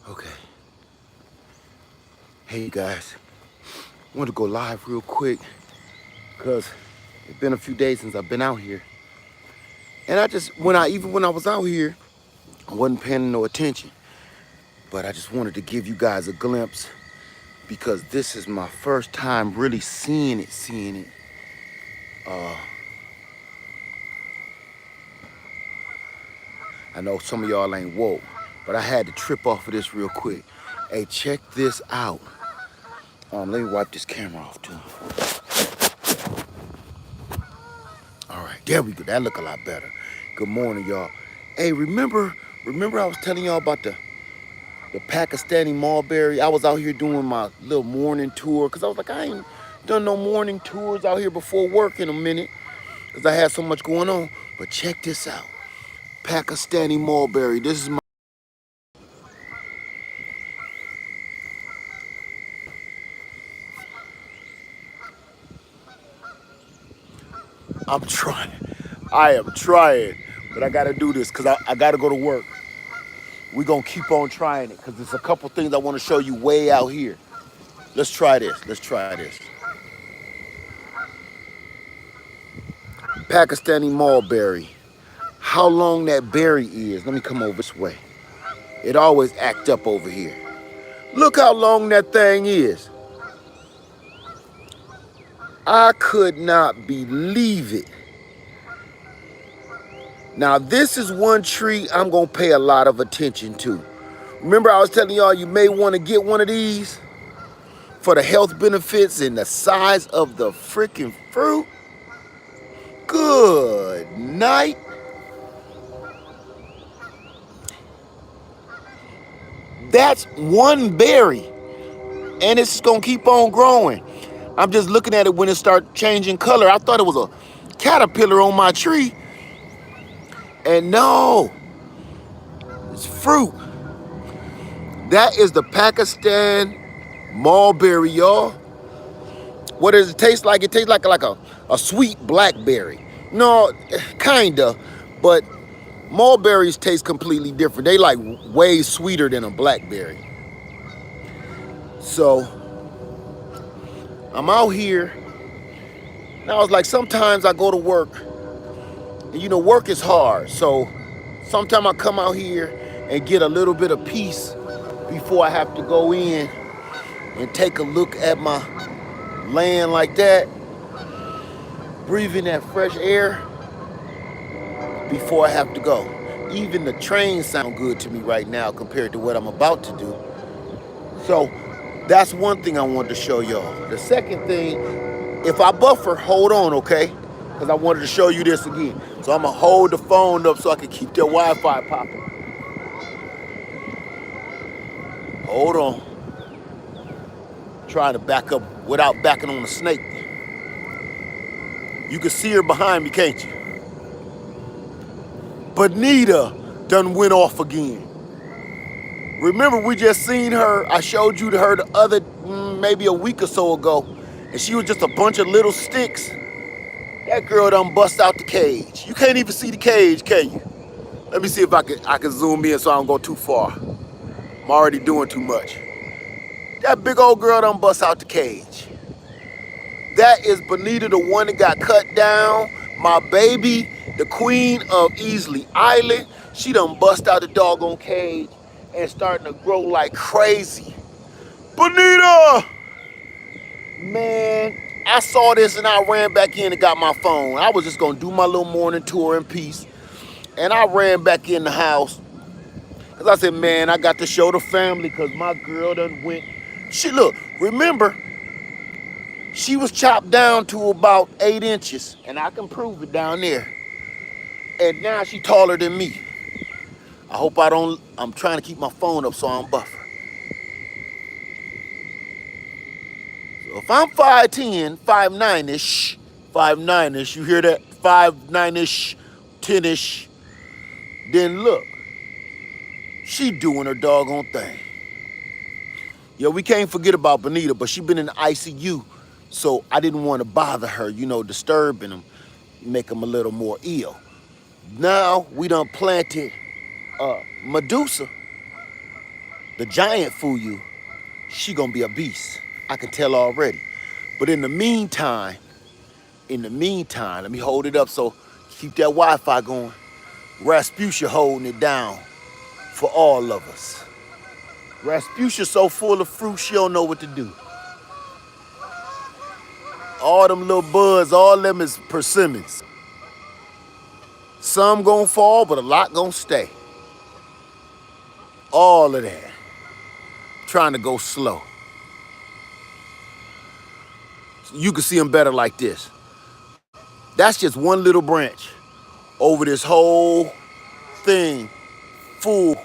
Okay. Hey, you guys. I want to go live real quick because it's been a few days since I've been out here. And even when I was out here, I wasn't paying no attention. But I just wanted to give you guys a glimpse because this is my first time really seeing it. I know some of y'all ain't woke, but I had to trip off of this real quick. Hey, check this out. Let me wipe this camera off too. All right, there we go. That look a lot better. Good morning, y'all. Hey, remember I was telling y'all about the Pakistani mulberry? I was out here doing my little morning tour because I was like, I ain't done no morning tours out here before work in a minute because I had so much going on. But check this out. Pakistani mulberry. This is my... I'm trying. I am trying. But I got to do this because I got to go to work. We're going to keep on trying it because there's a couple things I want to show you way out here. Let's try this. Let's try this. Pakistani mulberry. How long that berry is. Let me come over this way. It always act up over here. Look how long that thing is. I could not believe it. Now this is one tree I'm gonna pay a lot of attention to. Remember I was telling y'all you may want to get one of these for the health benefits and the size of the freaking fruit. Good night. That's one berry and it's gonna keep on growing. I'm just looking at it when it start changing color. I thought it was a caterpillar on my tree. And no, it's fruit. That is the Pakistan mulberry, y'all. What does it taste like? It tastes like a sweet blackberry. No, kinda, but mulberries taste completely different. They like way sweeter than a blackberry. So I'm out here. And I was like, sometimes I go to work, and you know, work is hard. So sometimes I come out here and get a little bit of peace before I have to go in and take a look at my land like that, breathing that fresh air before I have to go. Even the train sound good to me right now compared to what I'm about to do. So that's one thing I wanted to show y'all. The second thing, if I buffer, hold on, okay? Because I wanted to show you this again. So I'm gonna hold the phone up so I can keep that Wi-Fi popping. Hold on. Trying to back up without backing on the snake. You can see her behind me, can't you? Bonita done went off again. Remember, we just seen her. I showed you her the other, maybe a week or so ago, and she was just a bunch of little sticks. That girl done bust out the cage. You can't even see the cage, can you? Let me see if I can zoom in so I don't go too far. I'm already doing too much. That big old girl done bust out the cage. That is Bonita, the one that got cut down. My baby, the queen of Easley Island, she done bust out the doggone cage and starting to grow like crazy. Bonita! Man, I saw this and I ran back in and got my phone. I was just gonna do my little morning tour in peace. And I ran back in the house. Cause I said, man, I got to show the family cause my girl done went. Look, remember, she was chopped down to about 8 inches. And I can prove it down there. And now she taller than me. I hope I'm trying to keep my phone up so I don't buffer. So if I'm 5'10", 5'9"-ish, 5'9"-ish, you hear that? 5'9"-ish, 10-ish. Then look, she doing her doggone thing. Yeah, we can't forget about Bonita, but she been in the ICU, so I didn't want to bother her, you know, disturbing them, make them a little more ill. Now we done planted Medusa, The giant Fuyu, she gonna be a beast. I can tell already. But in the meantime, let me hold it up so keep that Wi-Fi going. Rasputia holding it down for all of us. Rasputia so full of fruit, she don't know what to do. All them little buds, all them is persimmons. Some gonna fall, but a lot gonna stay. All of that. Trying to go slow. You can see them better like this. That's just one little branch over this whole thing full.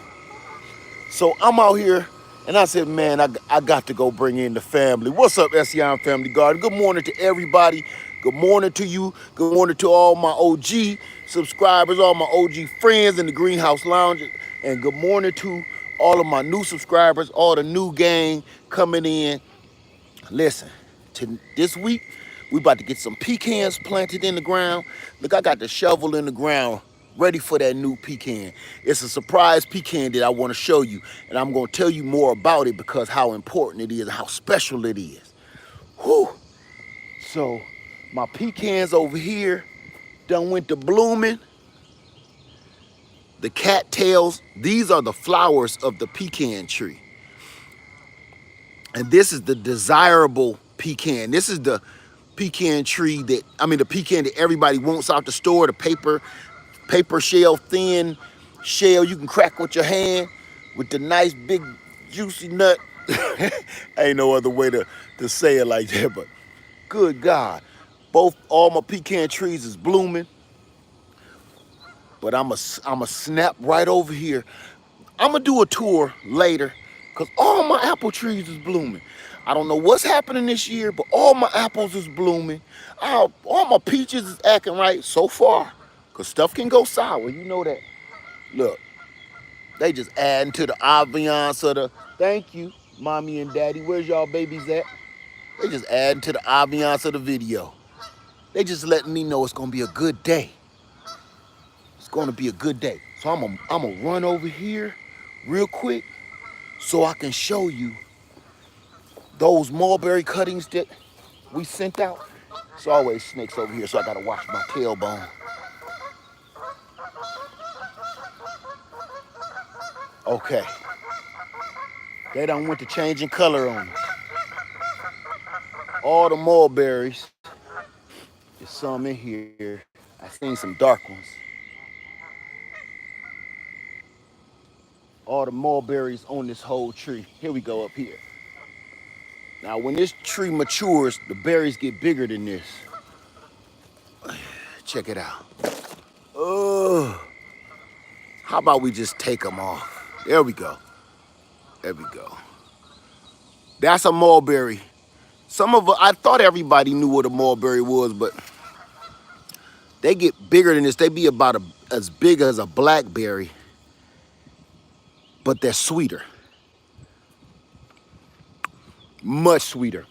So I'm out here and I said, man, I got to go bring in the family. What's up, SEI Family Garden? Good morning to everybody. Good morning to you. Good morning to all my OG subscribers, all my OG friends in the Greenhouse Lounge. And good morning to all of my new subscribers, all the new gang coming in. Listen, this week, we about to get some pecans planted in the ground. Look, I got the shovel in the ground ready for that new pecan. It's a surprise pecan that I want to show you. And I'm going to tell you more about it because how important it is, how special it is. Whew. So my pecans over here done went to blooming. The cattails, these are the flowers of the pecan tree. And this is the desirable pecan. This is the pecan tree that, the pecan that everybody wants out the store, the paper shell, thin shell you can crack with your hand with the nice big juicy nut. Ain't no other way to say it like that, but good God. All my pecan trees is blooming. But I'm a snap right over here. I'm gonna do a tour later because all my apple trees is blooming. I don't know what's happening this year, but all my apples is blooming. All my peaches is acting right so far because stuff can go sour. You know that. Look, they just adding to the ambiance of the, thank you, mommy and daddy. Where's y'all babies at? They just adding to the ambiance of the video. They just letting me know it's gonna be a good day. It's gonna be a good day. So I'm gonna run over here real quick so I can show you those mulberry cuttings that we sent out. It's always snakes over here, so I gotta wash my tailbone. Okay. They done went to changing color on us. All the mulberries. There's some in here. I seen some dark ones. All the mulberries on this whole tree. Here we go up here. Now, when this tree matures, the berries get bigger than this. Check it out. Oh, how about we just take them off? There we go. There we go. That's a mulberry. I thought everybody knew what a mulberry was, but they get bigger than this. They be about as big as a blackberry, but they're sweeter. Much sweeter.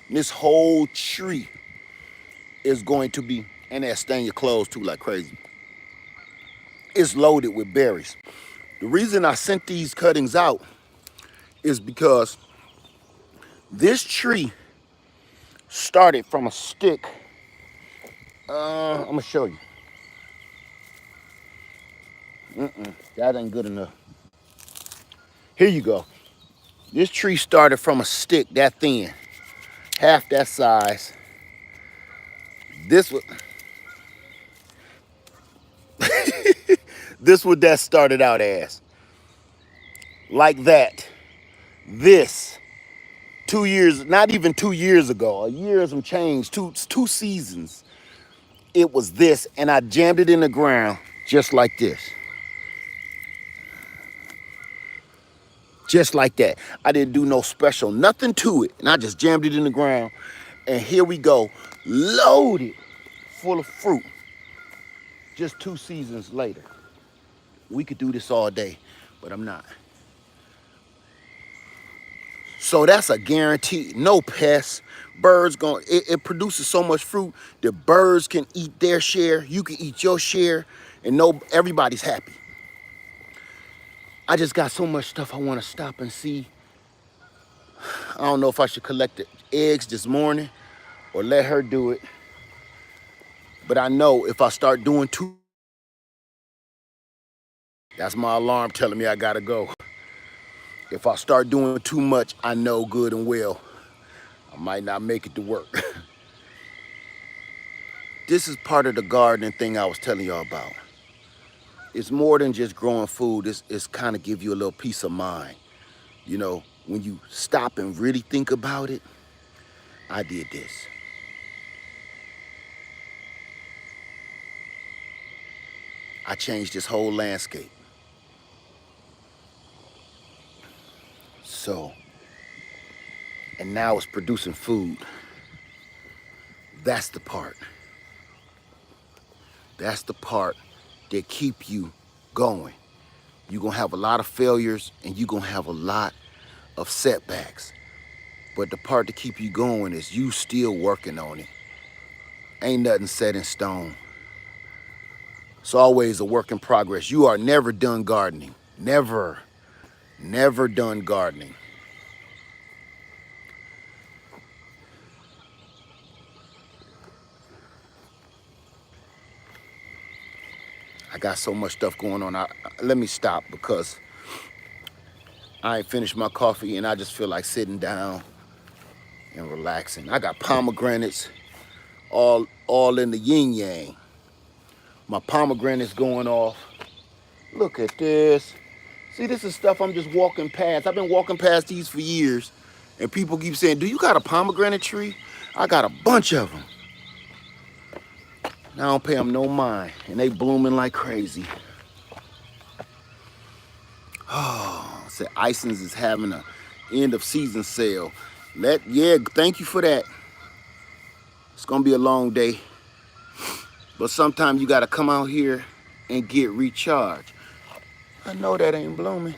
This whole tree is going to be, and that stain your clothes too like crazy. It's loaded with berries. The reason I sent these cuttings out is because this tree started from a stick. I'm gonna show you. That ain't good enough. Here you go. This tree started from a stick that thin, half that size. This was this what that started out as. Like that. This 2 years, not even 2 years ago, a year and some change, two seasons. It was this, and I jammed it in the ground just like this. Just like that. I didn't do no special, nothing to it. And I just jammed it in the ground. And here we go, loaded full of fruit. Just 2 seasons later. We could do this all day, but I'm not. So that's a guarantee. No pests. Birds it produces so much fruit that birds can eat their share. You can eat your share, and everybody's happy. I just got so much stuff I want to stop and see. I don't know if I should collect the eggs this morning or let her do it. But I know if I start doing too, that's my alarm telling me I gotta go. If I start doing too much, I know good and well I might not make it to work. This is part of the gardening thing I was telling y'all about. It's more than just growing food. It's kind of give you a little peace of mind. You know, when you stop and really think about it, I did this. I changed this whole landscape. So, and now it's producing food. That's the part. That's the part that keep you going. You're gonna have a lot of failures and you're gonna have a lot of setbacks. But the part to keep you going is you still working on it. Ain't nothing set in stone. It's always a work in progress. You are never done gardening. Never, never done gardening. I got so much stuff going on. Let me stop because I ain't finished my coffee and I just feel like sitting down and relaxing. I got pomegranates all in the yin yang. My pomegranates going off. Look at this. See, this is stuff I'm just walking past. I've been walking past these for years and people keep saying, do you got a pomegranate tree? I got a bunch of them. I don't pay them no mind and they blooming like crazy. Oh, said Isons is having a end of season sale. Yeah, thank you for that. It's gonna be a long day. But sometimes you gotta come out here and get recharged. I know that ain't blooming.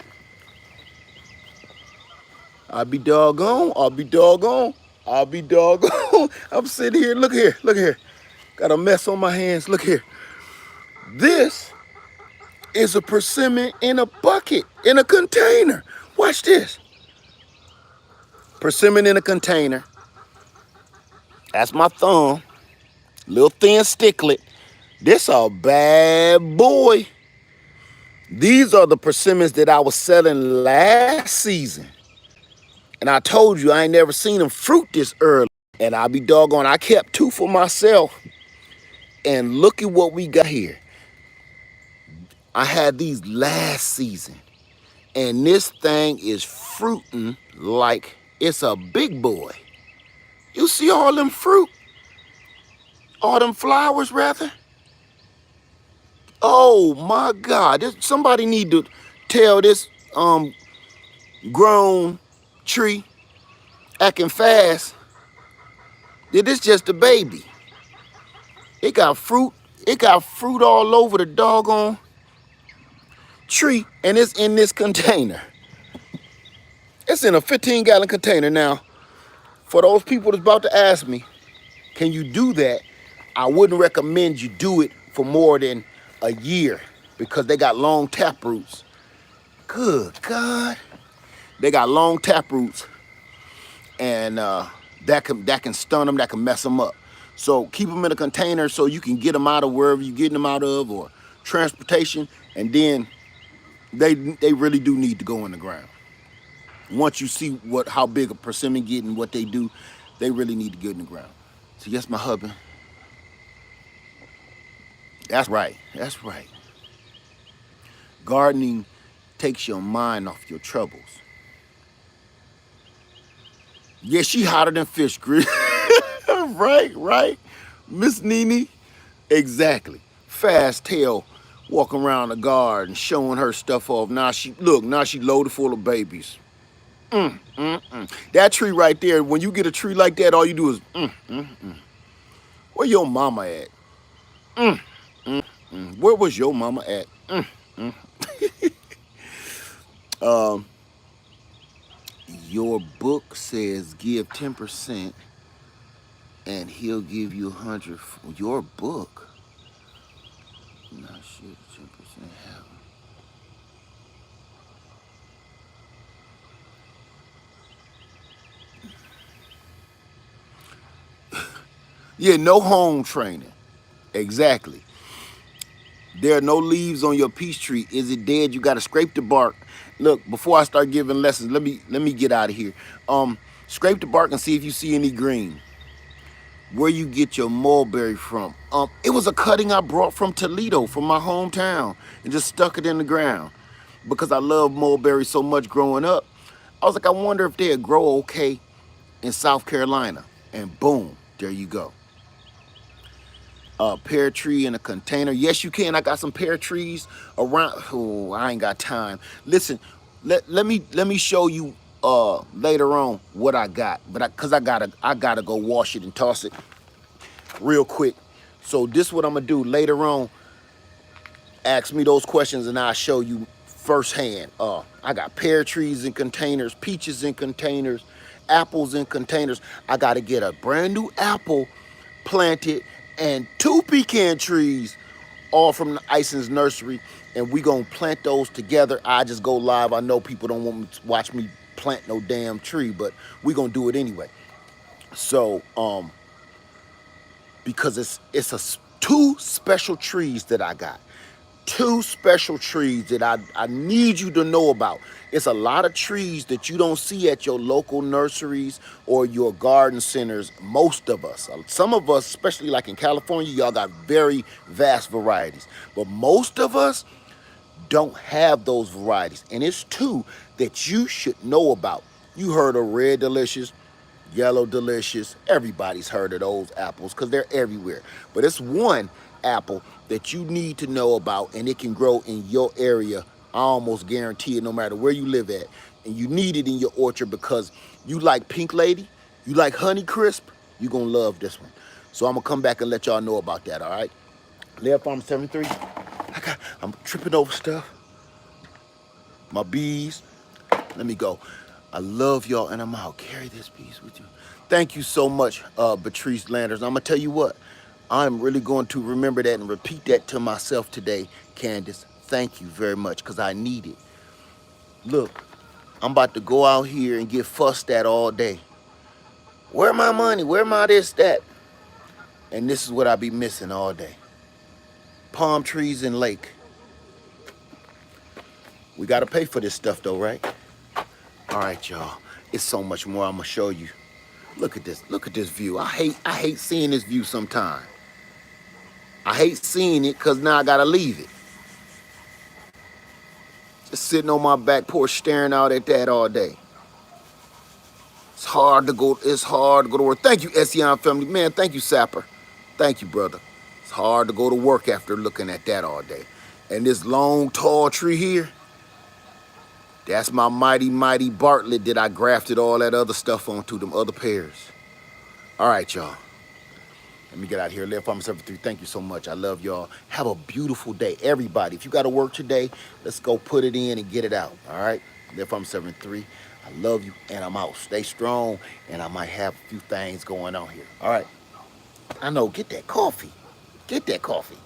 I'll be doggone. I'm sitting here, look here. Got a mess on my hands, look here. This is a persimmon in a bucket, in a container. Watch this. Persimmon in a container. That's my thumb. Little thin sticklet. This a bad boy. These are the persimmons that I was selling last season. And I told you I ain't never seen them fruit this early. And I'll be doggone, I kept 2 for myself. And look at what we got here. I had these last season. And this thing is fruiting like it's a big boy. You see all them fruit? All them flowers, rather? Oh my God, somebody need to tell this grown tree acting fast that this just a baby. It got fruit all over the doggone tree and it's in this container. It's in a 15-gallon container. Now, for those people that's about to ask me, can you do that? I wouldn't recommend you do it for more than a year because they got long tap roots. Good God. They got long tap roots and that can stun them, that can mess them up. So keep them in a container so you can get them out of wherever you're getting them out of or transportation, and then they really do need to go in the ground. Once you see how big a persimmon get and what they do, they really need to get in the ground. So yes, my husband. That's right. Gardening takes your mind off your troubles. Yeah, she hotter than fish grease. Right. Miss Nene, exactly. Fast tail walking around the garden showing her stuff off. Now she loaded full of babies. That tree right there, when you get a tree like that, all you do is Where your mama at? Where was your mama at? Your book says give 10% and he'll give you 100. Your book? Not sure 10% have. Yeah, no home training. Exactly. There are no leaves on your peach tree. Is it dead? You got to scrape the bark. Look, before I start giving lessons, let me get out of here. Scrape the bark and see if you see any green. Where you get your mulberry from? It was a cutting I brought from Toledo, from my hometown, and just stuck it in the ground because I love mulberry so much growing up. I was like, I wonder if they'd grow okay in South Carolina. And boom, there you go. A pear tree in a container. Yes, you can. I got some pear trees around. Oh, I ain't got time. Listen, let me show you later on what I got. But cause I gotta go wash it and toss it real quick. So this what I'm gonna do later on. Ask me those questions and I'll show you firsthand. I got pear trees in containers, peaches in containers, apples in containers. I gotta get a brand new apple planted and 2 pecan trees, all from the Ison's nursery, and we gonna plant those together. I just go live. I know people don't want me to watch me plant no damn tree, but we gonna do it anyway. So because it's two special trees that I got. Two special trees that I need you to know about. It's a lot of trees that you don't see at your local nurseries or your garden centers. Most of us, some of us, especially like in California, y'all got very vast varieties. But most of us don't have those varieties. And it's two that you should know about. You heard of Red Delicious, Yellow Delicious. Everybody's heard of those apples because they're everywhere. But it's one apple that you need to know about, and it can grow in your area. I almost guarantee it, no matter where you live at. And you need it in your orchard because you like Pink Lady, you like Honey Crisp, you're going to love this one. So I'm going to come back and let y'all know about that, all right? Lair Farm 73. I'm tripping over stuff. My bees. Let me go. I love y'all, and I'm out. Carry this piece with you. Thank you so much, Patrice Landers. I'm going to tell you what. I'm really going to remember that and repeat that to myself today, Candace. Thank you very much, because I need it. Look, I'm about to go out here and get fussed at all day. Where my money? Where my this, that? And this is what I be missing all day. Palm trees and lake. We got to pay for this stuff, though, right? All right, y'all. It's so much more I'm going to show you. Look at this. Look at this view. I hate seeing this view sometimes. I hate seeing it because now I got to leave it. Just sitting on my back porch staring out at that all day. It's hard to go to work. Thank you, Ession family. Man, thank you, Sapper. Thank you, brother. It's hard to go to work after looking at that all day. And this long, tall tree here, that's my mighty, mighty Bartlett that I grafted all that other stuff onto, them other pears. All right, y'all. Let me get out of here. Lair Farm 73. Thank you so much. I love y'all. Have a beautiful day. Everybody, if you got to work today, let's go put it in and get it out. All right? Lair Farm 73. I love you, and I'm out. Stay strong, and I might have a few things going on here. All right? I know. Get that coffee. Get that coffee.